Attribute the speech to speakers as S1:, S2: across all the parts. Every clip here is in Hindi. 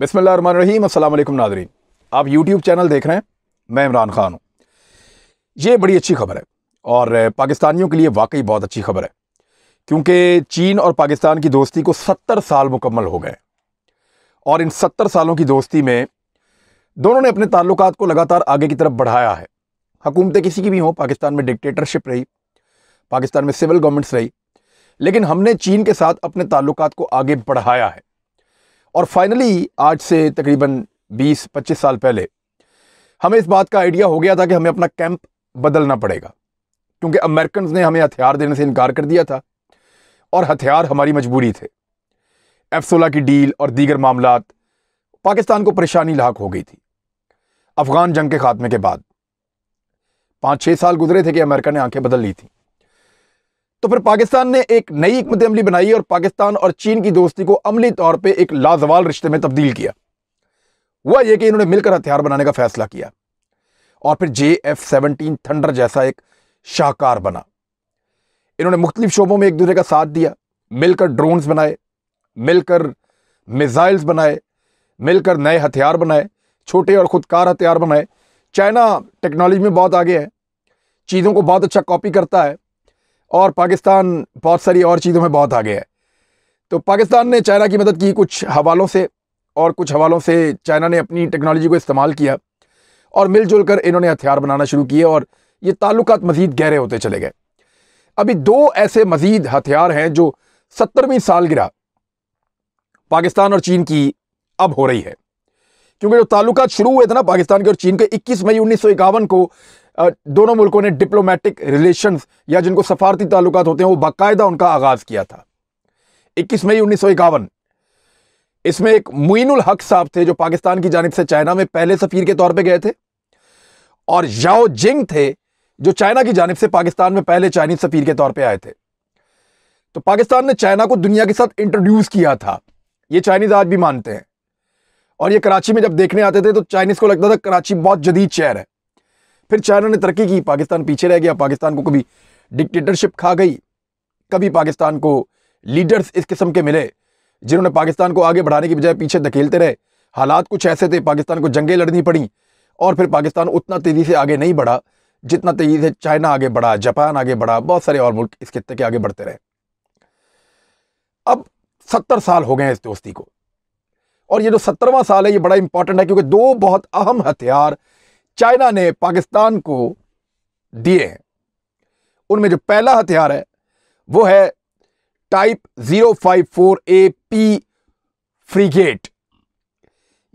S1: बिस्मिल्लाहिर्रहमानिर्रहीम। अस्सलाम वालेकुम नाज़रीन, आप यूट्यूब चैनल देख रहे हैं। मैं इमरान खान हूँ। ये बड़ी अच्छी खबर है और पाकिस्तानियों के लिए वाकई बहुत अच्छी खबर है, क्योंकि चीन और पाकिस्तान की दोस्ती को 70 साल मुकम्मल हो गए और इन 70 सालों की दोस्ती में दोनों ने अपने ताल्लुकात को लगातार आगे की तरफ बढ़ाया है। हुकूमतें किसी की भी हों, पाकिस्तान में डिक्टेटरशिप रही, पाकिस्तान में सिविल गवर्नमेंट्स रही, लेकिन हमने चीन के साथ अपने ताल्लुकात को आगे बढ़ाया है। और फाइनली आज से तकरीबन 20-25 साल पहले हमें इस बात का आइडिया हो गया था कि हमें अपना कैंप बदलना पड़ेगा, क्योंकि अमेरिकन ने हमें हथियार देने से इनकार कर दिया था और हथियार हमारी मजबूरी थे। F-16 की डील और दीगर मामलात पाकिस्तान को परेशानी लाक हो गई थी। अफगान जंग के खात्मे के बाद 5-6 साल गुजरे थे कि अमेरिका ने आंखें बदल ली थी। तो फिर पाकिस्तान ने एक नई हिकमत अमली बनाई और पाकिस्तान और चीन की दोस्ती को अमली तौर पे एक लाजवाल रिश्ते में तब्दील किया। हुआ यह कि इन्होंने मिलकर हथियार बनाने का फैसला किया और फिर JF-17 थंडर जैसा एक शाहकार बना। इन्होंने मुख्तलिफ शोबों में एक दूसरे का साथ दिया, मिलकर ड्रोन्स बनाए, मिलकर मिसाइल्स बनाए, मिलकर नए हथियार बनाए, छोटे और खुदकार हथियार बनाए। चाइना टेक्नोलॉजी में बहुत आगे है, चीज़ों को बहुत अच्छा कॉपी करता है और पाकिस्तान बहुत सारी और चीज़ों में बहुत आगे है। तो पाकिस्तान ने चाइना की मदद की कुछ हवालों से, और कुछ हवालों से चाइना ने अपनी टेक्नोलॉजी को इस्तेमाल किया और मिलजुल कर इन्होंने हथियार बनाना शुरू किए और ये ताल्लुकात मज़ीद गहरे होते चले गए। अभी 2 ऐसे मज़ीद हथियार हैं जो 70वीं सालगिरह पाकिस्तान और चीन की अब हो रही है, क्योंकि जो ताल्लुकात शुरू हुए थे ना पाकिस्तान के और चीन के 21 मई 1951 को दोनों मुल्कों ने डिप्लोमेटिक रिलेशंस या जिनको सफारती ताल्लुकात होते हैं वो बाकायदा उनका आगाज किया था। 21 मई 1951, इसमें एक मुइनुल हक साहब थे जो पाकिस्तान की जानिब से चाइना में पहले सफीर के तौर पे गए थे, और याओ जिंग थे जो चाइना की जानिब से पाकिस्तान में पहले चाइनीज सफीर के तौर पे आए थे। तो पाकिस्तान ने चाइना को दुनिया के साथ इंट्रोड्यूस किया था, ये चाइनीज आज भी मानते हैं। और ये कराची में जब देखने आते थे तो चाइनीज को लगता था कराची बहुत जदीद शहर है। फिर चाइना ने तरक्की की, पाकिस्तान पीछे रह गया। पाकिस्तान को कभी डिक्टेटरशिप खा गई, कभी पाकिस्तान को लीडर्स इस किस्म के मिले जिन्होंने पाकिस्तान को आगे बढ़ाने की बजाय पीछे धकेलते रहे। हालात कुछ ऐसे थे, पाकिस्तान को जंगें लड़नी पड़ी और फिर पाकिस्तान उतना तेजी से आगे नहीं बढ़ा जितना तेजी से चाइना आगे बढ़ा, जापान आगे बढ़ा, बहुत सारे और मुल्क इस खित्ते के आगे बढ़ते रहे। अब 70 साल हो गए हैं इस दोस्ती को, और ये जो 70वां साल है ये बड़ा इंपॉर्टेंट है, क्योंकि 2 बहुत अहम हथियार चाइना ने पाकिस्तान को दिए हैं। उनमें जो पहला हथियार है वो है टाइप 054AP फ्रीगेट।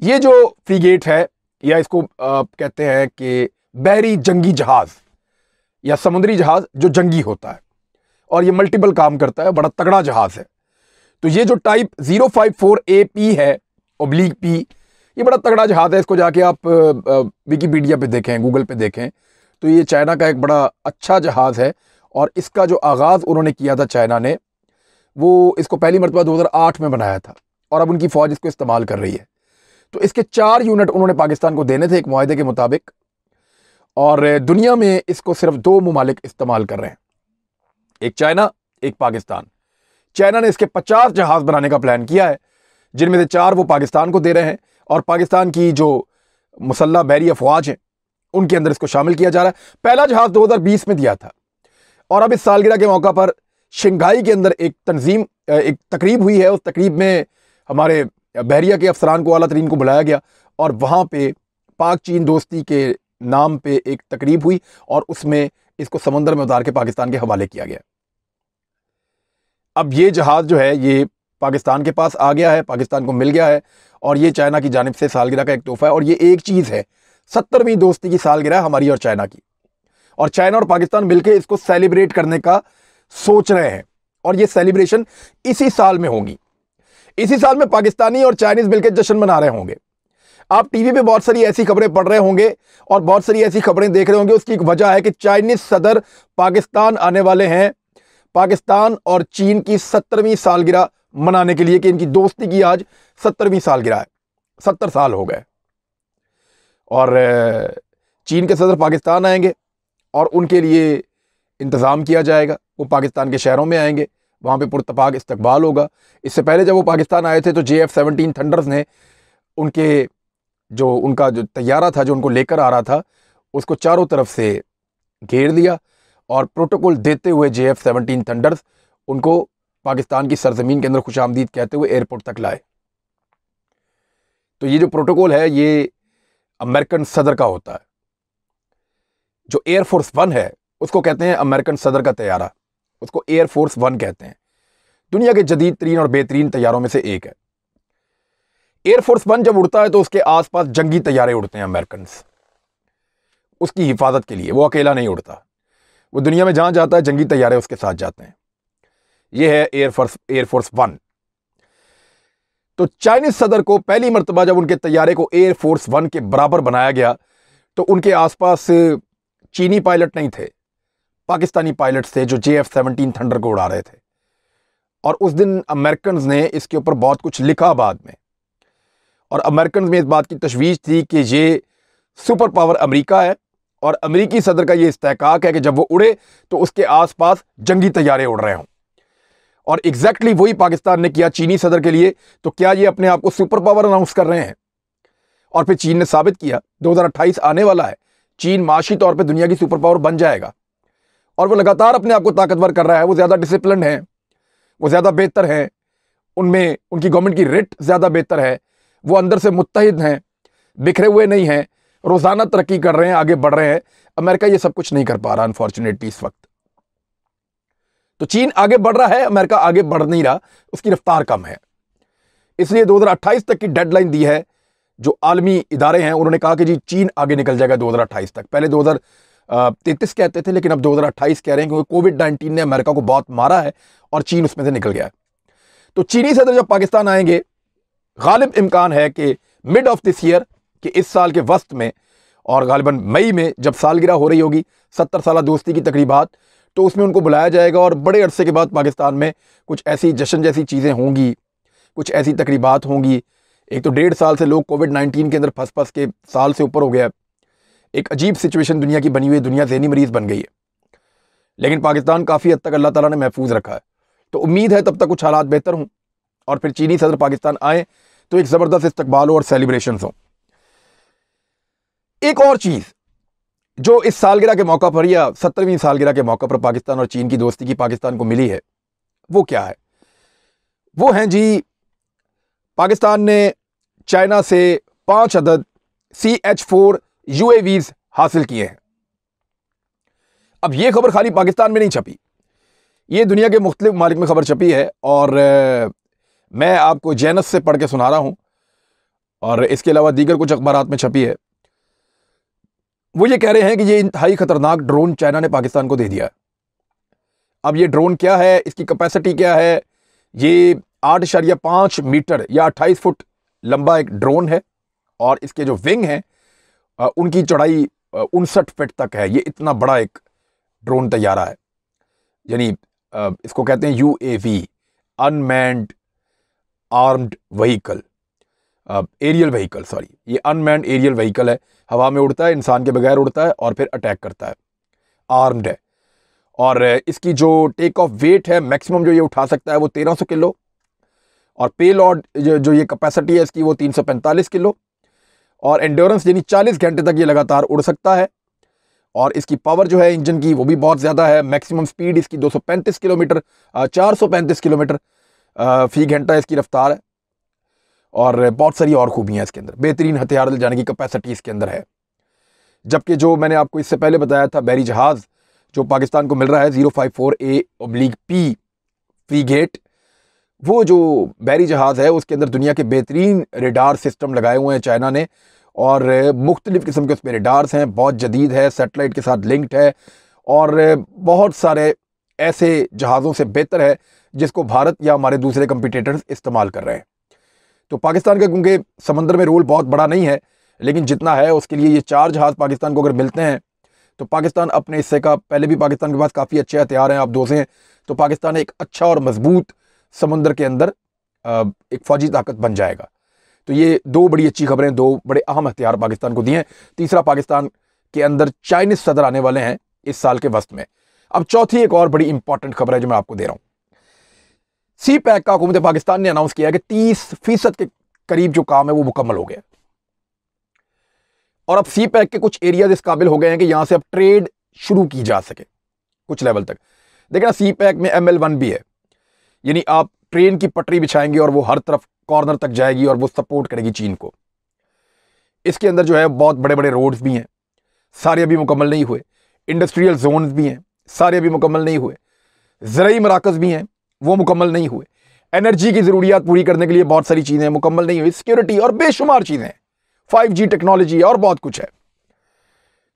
S1: ये जो फ्रीगेट है, या इसको कहते हैं कि बहरी जंगी जहाज या समुद्री जहाज जो जंगी होता है, और ये मल्टीपल काम करता है, बड़ा तगड़ा जहाज है। तो ये जो टाइप 054AP है /P, ये बड़ा तगड़ा जहाज है। इसको जाके आप विकीपीडिया पे देखें, गूगल पे देखें, तो ये चाइना का एक बड़ा अच्छा जहाज है। और इसका जो आगाज़ उन्होंने किया था चाइना ने, वो इसको पहली मरतबा 2008 में बनाया था और अब उनकी फ़ौज इसको इस्तेमाल कर रही है। तो इसके 4 यूनिट उन्होंने पाकिस्तान को देने थे एक मुआहदे के मुताबिक, और दुनिया में इसको सिर्फ 2 मुमालिक इस्तेमाल कर रहे हैं, एक चाइना, एक पाकिस्तान। चाइना ने इसके 50 जहाज़ बनाने का प्लान किया है, जिनमें से 4 वो पाकिस्तान को दे रहे हैं, और पाकिस्तान की जो मुसल्लह बहरी अफवाज हैं उनके अंदर इसको शामिल किया जा रहा है। पहला जहाज़ 2020 में दिया था, और अब इस सालगिरह के मौका पर शंघाई के अंदर एक तकरीब हुई है। उस तकरीब में हमारे बहरिया के अफसरान को, आला तरीन को बुलाया गया, और वहाँ पे पाक चीन दोस्ती के नाम पे एक तकरीब हुई और उसमें इसको समुद्र में उतार के पाकिस्तान के हवाले किया गया। अब ये जहाज़ जो है ये पाकिस्तान के पास आ गया है, पाकिस्तान को मिल गया है, और ये चाइना की जानिब से सालगिरह का एक तोहफा है। और ये एक चीज़ है, 70वीं दोस्ती की सालगिरह हमारी और चाइना की, और चाइना और पाकिस्तान मिलकर इसको सेलिब्रेट करने का सोच रहे हैं, और ये सेलिब्रेशन इसी साल में होगी। इसी साल में पाकिस्तानी और चाइनीज मिलकर जश्न मना रहे होंगे। आप टीवी पे बहुत सारी ऐसी खबरें पढ़ रहे होंगे और बहुत सारी ऐसी खबरें देख रहे होंगे। उसकी एक वजह है कि चाइनीज सदर पाकिस्तान आने वाले हैं, पाकिस्तान और चीन की 70वीं सालगिरह मनाने के लिए, कि इनकी दोस्ती की आज 70वीं सालगिरह है। 70 साल हो गए, और चीन के सदर पाकिस्तान आएंगे और उनके लिए इंतज़ाम किया जाएगा। वो पाकिस्तान के शहरों में आएंगे, वहाँ पे पुरतपाक इस्तकबाल होगा। इससे पहले जब वो पाकिस्तान आए थे तो JF-17 थंडर्स ने उनके जो उनका जो तैयारा था जो उनको लेकर आ रहा था उसको चारों तरफ से घेर लिया और प्रोटोकॉल देते हुए JF-17 थंडर्स उनको पाकिस्तान की सरजमीन के अंदर खुशामदीद कहते हुए एयरपोर्ट तक लाए। तो ये जो प्रोटोकॉल है ये अमेरिकन सदर का होता है। जो एयरफोर्स 1 है उसको कहते हैं अमेरिकन सदर का तैयारा, उसको एयरफोर्स 1 कहते हैं। दुनिया के जदीद तरीन और बेहतरीन तैयारों में से एक है। एयरफोर्स 1 जब उड़ता है तो उसके आसपास जंगी तैयारे उड़ते हैं अमेरिकन, उसकी हिफाजत के लिए। वो अकेला नहीं उड़ता, वो दुनिया में जहां जाता है जंगी तैयारे उसके साथ जाते हैं। ये है एयरफोर्स 1। तो चाइनीज सदर को पहली मर्तबा जब उनके तैयारे को एयरफोर्स 1 के बराबर बनाया गया तो उनके आसपास चीनी पायलट नहीं थे, पाकिस्तानी पायलट्स थे जो JF-17 थंडर को उड़ा रहे थे। और उस दिन अमेरिकन ने इसके ऊपर बहुत कुछ लिखा बाद में, और अमेरिकन में इस बात की तशवीश थी कि ये सुपर पावर अमेरिका है और अमेरिकी सदर का ये इस्तेहकाक है कि जब वो उड़े तो उसके आसपास जंगी तैयारे उड़ रहे हों। और एग्जैक्टली वही पाकिस्तान ने किया चीनी सदर के लिए। तो क्या ये अपने आप को सुपर पावर अनाउंस कर रहे हैं? और फिर चीन ने साबित किया 2028 आने वाला है, चीन माशी तौर पे दुनिया की सुपर पावर बन जाएगा। और वो लगातार अपने आप को ताकतवर कर रहा है। वो ज़्यादा डिसिप्लिन है, वो ज़्यादा बेहतर है, उनमें उनकी गवर्नमेंट की रेट ज़्यादा बेहतर है, वो अंदर से मुत्तहिद हैं, बिखरे हुए नहीं हैं, रोज़ाना तरक्की कर रहे हैं, आगे बढ़ रहे हैं। अमेरिका ये सब कुछ नहीं कर पा रहा अनफॉर्चुनेटली इस वक्त। तो चीन आगे बढ़ रहा है, अमेरिका आगे बढ़ नहीं रहा, उसकी रफ्तार कम है। इसलिए 2028 तक की डेडलाइन दी है। जो आलमी इदारे हैं उन्होंने कहा कि जी चीन आगे निकल जाएगा 2028 तक। पहले 2033 कहते थे, लेकिन अब 2028 कह रहे हैं क्योंकि कोविड-19 ने अमेरिका को बहुत मारा है और चीन उसमें से निकल गया है। तो चीनी सदर जब पाकिस्तान आएंगे, गालिब इम्कान है कि मिड ऑफ दिस ईयर, कि इस साल के वस्त में, और गालिबन मई में जब सालगिरह हो रही होगी 70 साल दोस्ती की तकरीबात, तो उसमें उनको बुलाया जाएगा और बड़े अरसे के बाद पाकिस्तान में कुछ ऐसी जश्न जैसी चीज़ें होंगी, कुछ ऐसी तकरीबात होंगी। एक तो 1.5 साल से लोग कोविड-19 के अंदर फंस के साल से ऊपर हो गया। एक अजीब सिचुएशन दुनिया की बनी हुई है, दुनिया ज़हनी मरीज़ बन गई है। लेकिन पाकिस्तान काफ़ी हद तक अल्लाह ताला ने महफूज रखा है। तो उम्मीद है तब तक कुछ हालात बेहतर हों और फिर चीनी सदर पाकिस्तान आए तो एक ज़बरदस्त इस्तकबाल हो और सेलिब्रेशन हों। एक और चीज़ जो इस सालगिरह के मौका पर या 70वीं सालगिरह के मौका पर पाकिस्तान और चीन की दोस्ती की पाकिस्तान को मिली है, वो क्या है? वो हैं जी, पाकिस्तान ने चाइना से 5 अदद CH-4 UAVs हासिल किए हैं। अब ये खबर खाली पाकिस्तान में नहीं छपी, ये दुनिया के मुख्तलिफ ममालिक में खबर छपी है और मैं आपको जैनस से पढ़ के सुना रहा हूं, और इसके अलावा दीगर कुछ अखबारात में छपी है। वो ये कह रहे हैं कि ये इंतहाई खतरनाक ड्रोन चाइना ने पाकिस्तान को दे दिया है। अब ये ड्रोन क्या है, इसकी कैपेसिटी क्या है? ये 8.5 मीटर या 28 फुट लंबा एक ड्रोन है और इसके जो विंग हैं उनकी चौड़ाई 59 फीट तक है। ये इतना बड़ा एक ड्रोन तैयारा है, यानी इसको कहते हैं UAV, unmanned armed vehicle, aerial vehicle, sorry, ये अनमैन्ड एरियल व्हीकल है। हवा में उड़ता है, इंसान के बगैर उड़ता है और फिर अटैक करता है, आर्म्ड है। और इसकी जो टेक ऑफ वेट है, मैक्सिमम जो ये उठा सकता है वो 1300 किलो, और पे लॉड जो ये कैपेसिटी है इसकी वो 345 किलो, और एंड्योरेंस यानी 40 घंटे तक ये लगातार उड़ सकता है। और इसकी पावर जो है इंजन की वो भी बहुत ज़्यादा है। मैक्सिमम स्पीड इसकी 235 किलोमीटर 435 किलोमीटर फी घंटा इसकी रफ्तार है। और बहुत सारी और खूबियाँ इसके अंदर, बेहतरीन हथियार ले जाने की कैपेसिटी इसके अंदर है। जबकि जो मैंने आपको इससे पहले बताया था बैरी जहाज़ जो पाकिस्तान को मिल रहा है 054A/P फ्रीगेट, वो जो बैरी जहाज़ है उसके अंदर दुनिया के बेहतरीन रेडार सिस्टम लगाए हुए हैं चाइना ने, और मुख्तलिफ़ किस्म के उसमें रेडार्स हैं, बहुत जदीद है, सेटेलाइट के साथ लिंक्ड है, और बहुत सारे ऐसे जहाज़ों से बेहतर है जिसको भारत या हमारे दूसरे कंपटीटर्स इस्तेमाल कर रहे हैं। तो पाकिस्तान का क्योंकि समंदर में रोल बहुत बड़ा नहीं है, लेकिन जितना है उसके लिए ये 4 जहाज़ पाकिस्तान को अगर मिलते हैं तो पाकिस्तान अपने हिस्से का, पहले भी पाकिस्तान के पास काफ़ी अच्छे हथियार हैं, आप दोसे हैं, तो पाकिस्तान एक अच्छा और मजबूत समंदर के अंदर एक फ़ौजी ताकत बन जाएगा। तो ये 2 बड़ी अच्छी खबरें, 2 बड़े अहम हथियार पाकिस्तान को दिए हैं। तीसरा, पाकिस्तान के अंदर चाइनीज सदर आने वाले हैं इस साल के वस्त में। अब चौथी एक और बड़ी इंपॉर्टेंट खबर है जो मैं आपको दे रहा हूँ। CPEC का हुकूमत पाकिस्तान ने अनाउंस किया है कि 30% के करीब जो काम है वो मुकम्मल हो गया और अब सी पैक के कुछ एरियाज इस काबिल हो गए हैं कि यहां से अब ट्रेड शुरू की जा सके कुछ लेवल तक। देखना सी पैक में ML1 भी है, यानी आप ट्रेन की पटरी बिछाएंगे और वो हर तरफ कॉर्नर तक जाएगी और वो सपोर्ट करेगी चीन को। इसके अंदर जो है बहुत बड़े बड़े रोड्स भी हैं, सारे अभी मुकम्मल नहीं हुए। इंडस्ट्रियल जोन्स भी हैं, सारे अभी मुकम्मल नहीं हुए। ज़राई मराकज़ भी हैं, वो मुकम्मल नहीं हुए। एनर्जी की ज़रूरियात पूरी करने के लिए बहुत सारी चीज़ें मुकम्मल नहीं हुई। सिक्योरिटी और बेशुमार चीज़ें हैं, 5G टेक्नोलॉजी और बहुत कुछ है।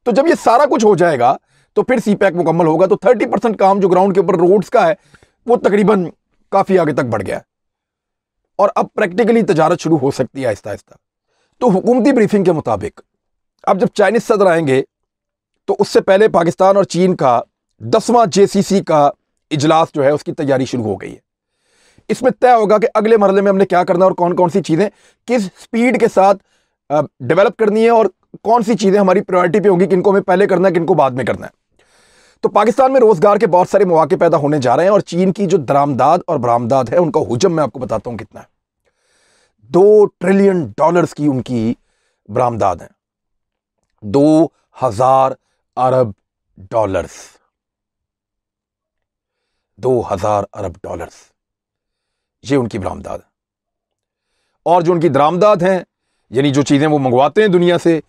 S1: तो जब ये सारा कुछ हो जाएगा तो फिर सी पैक मुकम्मल होगा। तो 30% काम जो ग्राउंड के ऊपर रोड्स का है वो तकरीबन काफ़ी आगे तक बढ़ गया है और अब प्रैक्टिकली तजारत शुरू हो सकती है आहिस्ता आहिस्ता। तो हुकूमती ब्रीफिंग के मुताबिक अब जब चाइनीज सदर आएंगे तो उससे पहले पाकिस्तान और चीन का 10वां JCC का इजलास जो है उसकी तैयारी शुरू हो गई है। इसमें तय होगा कि अगले मरहले में हमने क्या करना है और कौन कौन सी चीज़ें किस स्पीड के साथ डेवलप करनी है और कौन सी चीज़ें हमारी प्रायोरिटी पे होंगी, किनको हमें पहले करना है, किनको बाद में करना है। तो पाकिस्तान में रोजगार के बहुत सारे मौके पैदा होने जा रहे हैं और चीन की जो दरामदाद और बरामदाद है उनका हुजम मैं आपको बताता हूं कितना है। $2 ट्रिलियन की उनकी बरामदाद है, 2000 अरब डॉलर्स, 2000 अरब डॉलर्स ये उनकी बरामदाद है। और जो उनकी दरामदाद हैं यानी जो चीजें वो मंगवाते हैं दुनिया से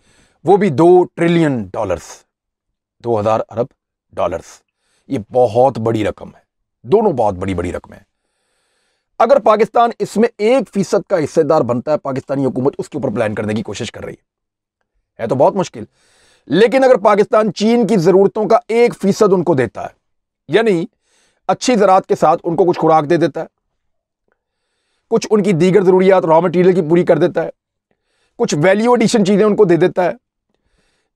S1: वो भी $2 ट्रिलियन, 2000 अरब डॉलर्स। ये बहुत बड़ी रकम है, दोनों बहुत बड़ी बड़ी रकम है। अगर पाकिस्तान इसमें 1% का हिस्सेदार बनता है, पाकिस्तानी हुकूमत उसके ऊपर प्लान करने की कोशिश कर रही है तो बहुत मुश्किल। लेकिन अगर पाकिस्तान चीन की जरूरतों का 1% उनको देता है, यानी अच्छी ज़राअत के साथ उनको कुछ खुराक दे देता है, कुछ उनकी दीगर जरूरियात रॉ मटेरियल की पूरी कर देता है, कुछ वैल्यू एडिशन चीजें उनको दे देता है,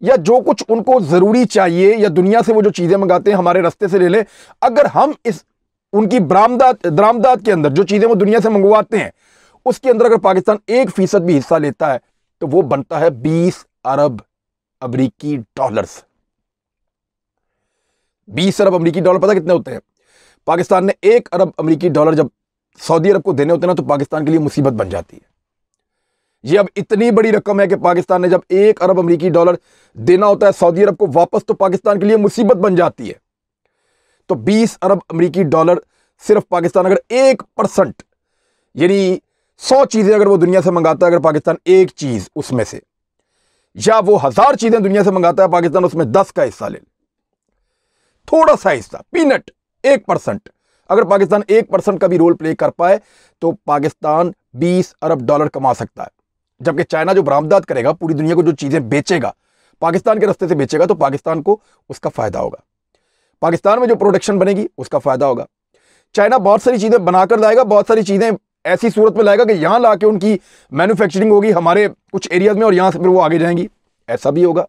S1: या जो कुछ उनको जरूरी चाहिए या दुनिया से वो जो चीजें मंगाते हैं हमारे रास्ते से ले लें। अगर हम इस उनकी दरामदाद के अंदर जो चीजें वो दुनिया से मंगवाते हैं उसके अंदर अगर पाकिस्तान 1% भी हिस्सा लेता है तो वो बनता है 20 अरब अमेरिकी डॉलर्स। 20 अरब अमेरिकी डॉलर पता कितने होते हैं? पाकिस्तान ने 1 अरब अमेरिकी डॉलर जब सऊदी अरब को देने होते हैं ना तो पाकिस्तान के लिए मुसीबत बन जाती है। ये अब इतनी बड़ी रकम है कि पाकिस्तान ने जब 1 अरब अमेरिकी डॉलर देना होता है सऊदी अरब को वापस तो पाकिस्तान के लिए मुसीबत बन जाती है। तो 20 अरब अमेरिकी डॉलर सिर्फ पाकिस्तान अगर 1% यानी 100 चीजें अगर वो दुनिया से मंगाता है, अगर पाकिस्तान एक चीज उसमें से, या वो 1000 चीजें दुनिया से मंगाता है, पाकिस्तान उसमें 10 का हिस्सा ले, थोड़ा सा हिस्सा, पीनट 1%, अगर पाकिस्तान 1% का भी रोल प्ले कर पाए तो पाकिस्तान 20 अरब डॉलर कमा सकता है। जबकि चाइना जो बरामदाद करेगा, पूरी दुनिया को जो चीजें बेचेगा, पाकिस्तान के रास्ते से बेचेगा, तो पाकिस्तान को उसका फायदा होगा। पाकिस्तान में जो प्रोडक्शन बनेगी उसका फायदा होगा। चाइना बहुत सारी चीजें बनाकर लाएगा, बहुत सारी चीजें ऐसी सूरत में लाएगा कि यहां लाके उनकी मैन्युफैक्चरिंग होगी हमारे कुछ एरियाज में और यहां से फिर वो आगे जाएंगी। ऐसा भी होगा।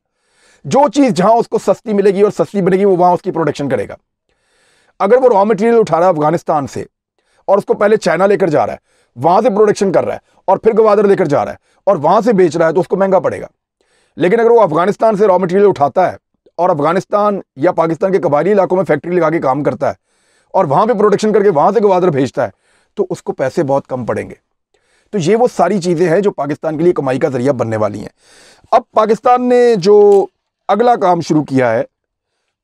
S1: जो चीज जहां उसको सस्ती मिलेगी और सस्ती बनेगी वो वहां उसकी प्रोडक्शन करेगा। अगर वो रॉ मटेरियल उठा रहा है अफगानिस्तान से और उसको पहले चाइना लेकर जा रहा है, वहां से प्रोडक्शन कर रहा है और फिर गवादर लेकर जा रहा है और वहां से बेच रहा है तो उसको महंगा पड़ेगा। लेकिन अगर वो अफगानिस्तान से रॉ मटेरियल उठाता है और अफगानिस्तान या पाकिस्तान के कबायली इलाकों में फैक्ट्री लगा के काम करता है और वहां पे प्रोडक्शन करके वहां से गवादर भेजता है तो उसको पैसे बहुत कम पड़ेंगे। तो ये वो सारी चीजें हैं जो पाकिस्तान के लिए कमाई का जरिया बनने वाली हैं। अब पाकिस्तान ने जो अगला काम शुरू किया है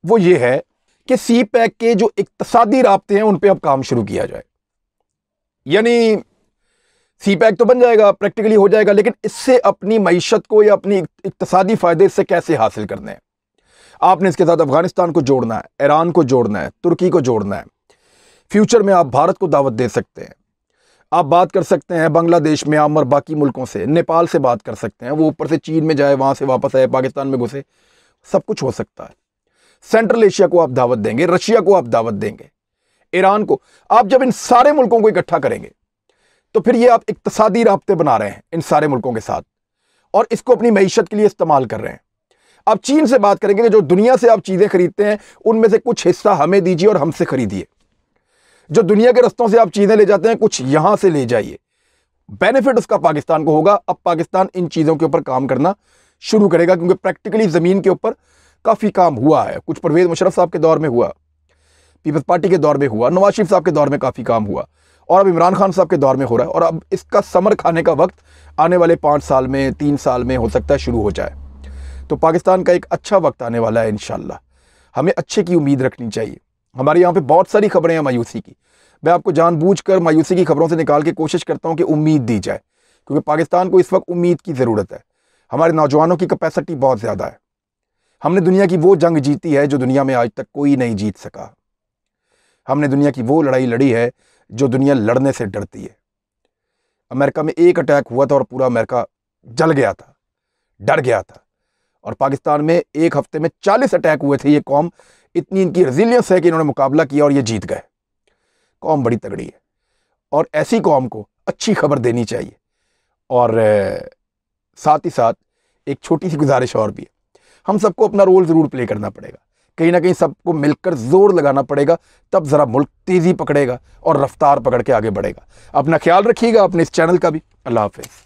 S1: वो ये है कि सी पैक के जो इक्तसादी राब्ते हैं उन पे अब काम शुरू किया जाए। यानी सी पैक तो बन जाएगा, प्रैक्टिकली हो जाएगा, लेकिन इससे अपनी मईशत को या अपनी इक्तसादी फायदे इससे कैसे हासिल करने हैं। आपने इसके साथ अफगानिस्तान को जोड़ना है, ईरान को जोड़ना है, तुर्की को जोड़ना है। फ्यूचर में आप भारत को दावत दे सकते हैं, आप बात कर सकते हैं बांग्लादेश में और बाकी मुल्कों से, नेपाल से बात कर सकते हैं, वो ऊपर से चीन में जाए, वहां से वापस आए, पाकिस्तान में घुसे, सब कुछ हो सकता है। सेंट्रल एशिया को आप दावत देंगे, रशिया को आप दावत देंगे, ईरान को। आप जब इन सारे मुल्कों को इकट्ठा करेंगे तो फिर ये आप इक्तसादी राब्ते बना रहे हैं इन सारे मुल्कों के साथ और इसको अपनी मईशत के लिए इस्तेमाल कर रहे हैं। आप चीन से बात करेंगे कि जो दुनिया से आप चीजें खरीदते हैं उनमें से कुछ हिस्सा हमें दीजिए और हमसे खरीदिए। जो दुनिया के रस्तों से आप चीजें ले जाते हैं कुछ यहां से ले जाइए। बेनिफिट उसका पाकिस्तान को होगा। अब पाकिस्तान इन चीजों के ऊपर काम करना शुरू करेगा क्योंकि प्रैक्टिकली जमीन के ऊपर काफी काम हुआ है। कुछ परवेज मुशर्रफ साहब के दौर में हुआ, पीपल्स पार्टी के दौर में हुआ, नवाज शरीफ साहब के दौर में काफी काम हुआ और अब इमरान खान साहब के दौर में हो रहा है, और अब इसका समर खाने का वक्त आने वाले 5 साल में, 3 साल में हो सकता है शुरू हो जाए। तो पाकिस्तान का एक अच्छा वक्त आने वाला है इंशाल्लाह। हमें अच्छे की उम्मीद रखनी चाहिए। हमारे यहाँ पे बहुत सारी खबरें हैं मायूसी की। मैं आपको जानबूझकर मायूसी की खबरों से निकाल के कोशिश करता हूँ कि उम्मीद दी जाए, क्योंकि पाकिस्तान को इस वक्त उम्मीद की ज़रूरत है। हमारे नौजवानों की कैपेसिटी बहुत ज़्यादा है। हमने दुनिया की वो जंग जीती है जो दुनिया में आज तक कोई नहीं जीत सका। हमने दुनिया की वो लड़ाई लड़ी है जो दुनिया लड़ने से डरती है। अमेरिका में एक अटैक हुआ था और पूरा अमेरिका जल गया था, डर गया था। और पाकिस्तान में एक हफ्ते में 40 अटैक हुए थे। ये कौम, इतनी इनकी रेजिलियंस है कि इन्होंने मुकाबला किया और ये जीत गए। कौम बड़ी तगड़ी है, और ऐसी कौम को अच्छी खबर देनी चाहिए। और साथ ही साथ एक छोटी सी गुजारिश और भी है, हम सबको अपना रोल ज़रूर प्ले करना पड़ेगा। कहीं ना कहीं सबको मिलकर जोर लगाना पड़ेगा, तब ज़रा मुल्क तेज़ी पकड़ेगा और रफ्तार पकड़ के आगे बढ़ेगा। अपना ख्याल रखिएगा, अपने इस चैनल का भी। अल्लाह हाफिज़।